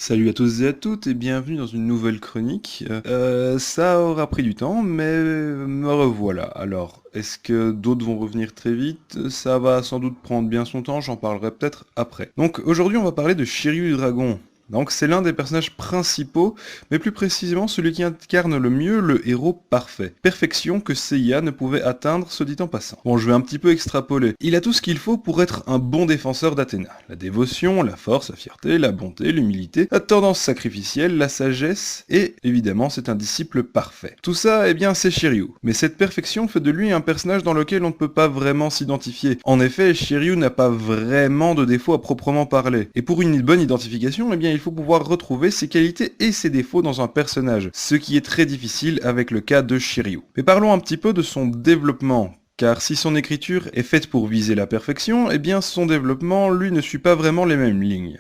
Salut à tous et à toutes et bienvenue dans une nouvelle chronique. Ça aura pris du temps, mais me revoilà. Alors, est-ce que d'autres vont revenir très vite? Ça va sans doute prendre bien son temps, j'en parlerai peut-être après. Donc aujourd'hui on va parler de Shiryu du Dragon. Donc c'est l'un des personnages principaux, mais plus précisément celui qui incarne le mieux le héros parfait. Perfection que Seiya ne pouvait atteindre, se dit en passant. Bon, je vais un petit peu extrapoler. Il a tout ce qu'il faut pour être un bon défenseur d'Athéna. La dévotion, la force, la fierté, la bonté, l'humilité, la tendance sacrificielle, la sagesse, et évidemment c'est un disciple parfait. Tout ça, eh bien c'est Shiryu. Mais cette perfection fait de lui un personnage dans lequel on ne peut pas vraiment s'identifier. En effet, Shiryu n'a pas vraiment de défauts à proprement parler. Et pour une bonne identification, eh bien il faut pouvoir retrouver ses qualités et ses défauts dans un personnage, ce qui est très difficile avec le cas de Shiryu. Mais parlons un petit peu de son développement. Car si son écriture est faite pour viser la perfection, eh bien son développement, lui, ne suit pas vraiment les mêmes lignes.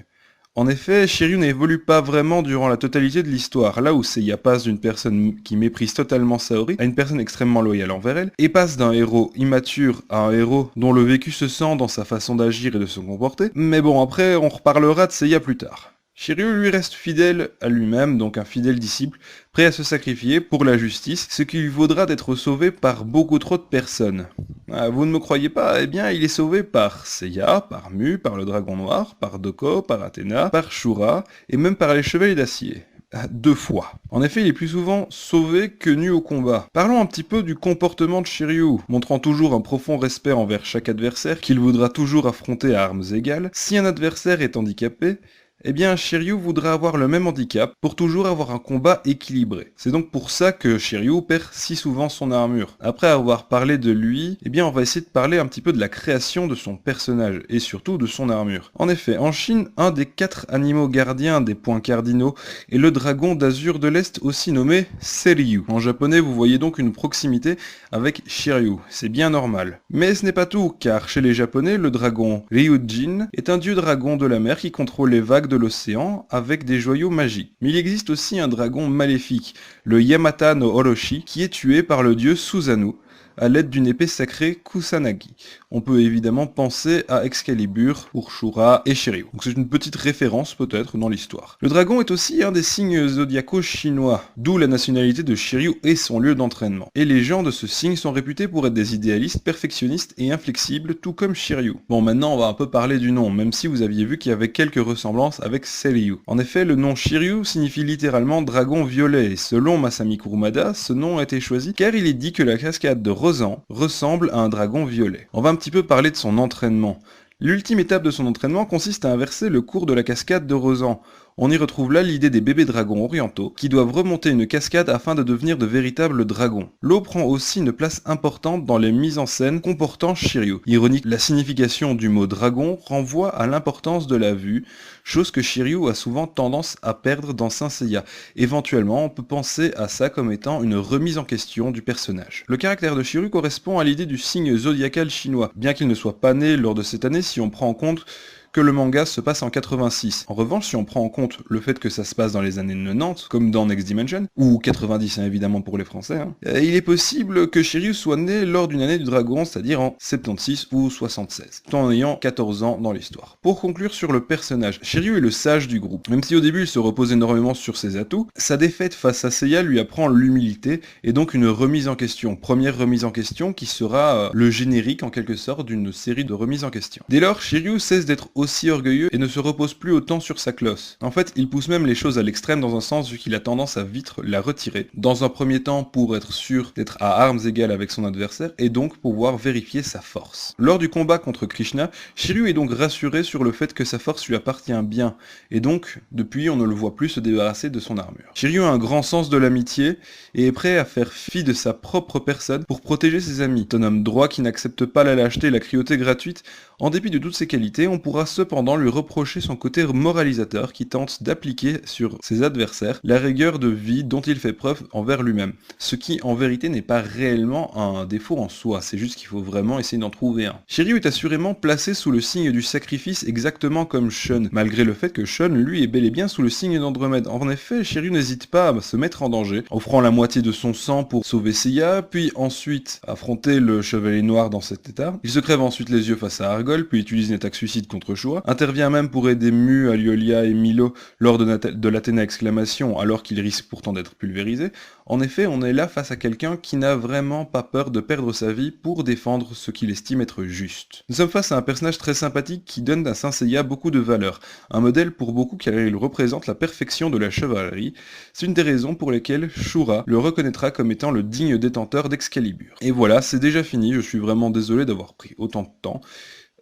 En effet, Shiryu n'évolue pas vraiment durant la totalité de l'histoire, là où Seiya passe d'une personne qui méprise totalement Saori à une personne extrêmement loyale envers elle, et passe d'un héros immature à un héros dont le vécu se sent dans sa façon d'agir et de se comporter, mais bon, après, on reparlera de Seiya plus tard. Shiryu lui reste fidèle à lui-même, donc un fidèle disciple, prêt à se sacrifier pour la justice, ce qui lui vaudra d'être sauvé par beaucoup trop de personnes. Ah, vous ne me croyez pas? Eh bien, il est sauvé par Seiya, par Mu, par le Dragon Noir, par Doko, par Athéna, par Shura, et même par les Chevaliers d'Acier. 2 fois. En effet, il est plus souvent sauvé que nu au combat. Parlons un petit peu du comportement de Shiryu, montrant toujours un profond respect envers chaque adversaire qu'il voudra toujours affronter à armes égales. Si un adversaire est handicapé, eh bien Shiryu voudra avoir le même handicap pour toujours avoir un combat équilibré. C'est donc pour ça que Shiryu perd si souvent son armure. Après avoir parlé de lui, eh bien on va essayer de parler un petit peu de la création de son personnage et surtout de son armure. En effet, en Chine, un des 4 animaux gardiens des points cardinaux est le dragon d'azur de l'Est aussi nommé Seiryu. En japonais, vous voyez donc une proximité avec Shiryu. C'est bien normal. Mais ce n'est pas tout, car chez les japonais, le dragon Ryujin est un dieu dragon de la mer qui contrôle les vagues de l'océan avec des joyaux magiques. Mais il existe aussi un dragon maléfique, le Yamata no Orochi, qui est tué par le dieu Susanoo à l'aide d'une épée sacrée Kusanagi. On peut évidemment penser à Excalibur pour Shura et Shiryu. Donc c'est une petite référence peut-être dans l'histoire. Le dragon est aussi un des signes zodiacaux chinois, d'où la nationalité de Shiryu et son lieu d'entraînement. Et les gens de ce signe sont réputés pour être des idéalistes, perfectionnistes et inflexibles, tout comme Shiryu. Bon, maintenant on va un peu parler du nom, même si vous aviez vu qu'il y avait quelques ressemblances avec Seiryu. En effet, le nom Shiryu signifie littéralement dragon violet, et selon Masami Kurumada, ce nom a été choisi car il est dit que la cascade de Rosan ressemble à un dragon violet. On va un petit peu parler de son entraînement. L'ultime étape de son entraînement consiste à inverser le cours de la cascade de Rosan. On y retrouve là l'idée des bébés dragons orientaux qui doivent remonter une cascade afin de devenir de véritables dragons. L'eau prend aussi une place importante dans les mises en scène comportant Shiryu. Ironique, la signification du mot dragon renvoie à l'importance de la vue, chose que Shiryu a souvent tendance à perdre dans Saint Seiya. Éventuellement, on peut penser à ça comme étant une remise en question du personnage. Le caractère de Shiryu correspond à l'idée du signe zodiacal chinois, bien qu'il ne soit pas né lors de cette année si on prend en compte que le manga se passe en 86. En revanche, si on prend en compte le fait que ça se passe dans les années 90, comme dans Next Dimension, ou 90 hein, évidemment pour les Français, il est possible que Shiryu soit né lors d'une année du dragon, c'est-à-dire en 76 ou 76, tout en ayant 14 ans dans l'histoire. Pour conclure sur le personnage, Shiryu est le sage du groupe. Même si au début il se repose énormément sur ses atouts, sa défaite face à Seiya lui apprend l'humilité et donc une remise en question. Première remise en question qui sera le générique en quelque sorte d'une série de remises en question. Dès lors, Shiryu cesse d'être aussi orgueilleux et ne se repose plus autant sur sa cloche. En fait, il pousse même les choses à l'extrême dans un sens vu qu'il a tendance à vite la retirer. Dans un premier temps pour être sûr d'être à armes égales avec son adversaire et donc pouvoir vérifier sa force. Lors du combat contre Krishna, Shiryu est donc rassuré sur le fait que sa force lui appartient bien et donc depuis on ne le voit plus se débarrasser de son armure. Shiryu a un grand sens de l'amitié et est prêt à faire fi de sa propre personne pour protéger ses amis. C'est un homme droit qui n'accepte pas la lâcheté et la cruauté gratuite. En dépit de toutes ses qualités, on pourra cependant lui reprocher son côté moralisateur qui tente d'appliquer sur ses adversaires la rigueur de vie dont il fait preuve envers lui-même. Ce qui en vérité n'est pas réellement un défaut en soi, c'est juste qu'il faut vraiment essayer d'en trouver un. Shiryu est assurément placé sous le signe du sacrifice exactement comme Shun, malgré le fait que Shun lui est bel et bien sous le signe d'Andromède. En effet, Shiryu n'hésite pas à se mettre en danger, offrant la moitié de son sang pour sauver Seiya, puis ensuite affronter le Chevalier Noir dans cet état. Il se crève ensuite les yeux face à Argol, puis utilise une attaque suicide contre Shura, intervient même pour aider Mu, Aliolia et Milo lors de l'Athéna exclamation alors qu'il risque pourtant d'être pulvérisé. En effet, on est là face à quelqu'un qui n'a vraiment pas peur de perdre sa vie pour défendre ce qu'il estime être juste. Nous sommes face à un personnage très sympathique qui donne à Saint Seiya beaucoup de valeur, un modèle pour beaucoup car il représente la perfection de la chevalerie. C'est une des raisons pour lesquelles Shura le reconnaîtra comme étant le digne détenteur d'Excalibur. Et voilà, c'est déjà fini, je suis vraiment désolé d'avoir pris autant de temps.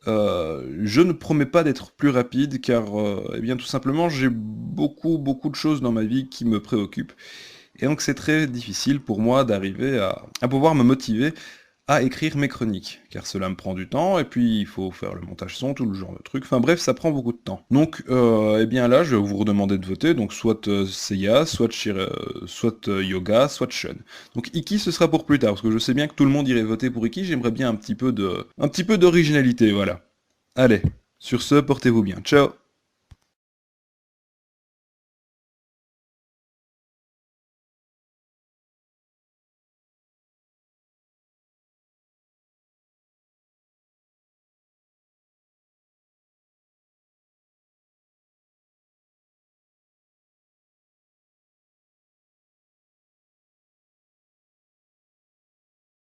Je ne promets pas d'être plus rapide car, eh bien tout simplement, j'ai beaucoup de choses dans ma vie qui me préoccupent. Et donc c'est très difficile pour moi d'arriver à pouvoir me motiver à écrire mes chroniques, car cela me prend du temps, et puis il faut faire le montage son, tout le genre de trucs, enfin bref, ça prend beaucoup de temps. Donc, eh bien là, je vais vous redemander de voter, donc soit Seiya, soit Yoga, soit Shun. Donc Iki, ce sera pour plus tard, parce que je sais bien que tout le monde irait voter pour Iki, j'aimerais bien un petit peu d'originalité, voilà. Allez, sur ce, portez-vous bien, ciao.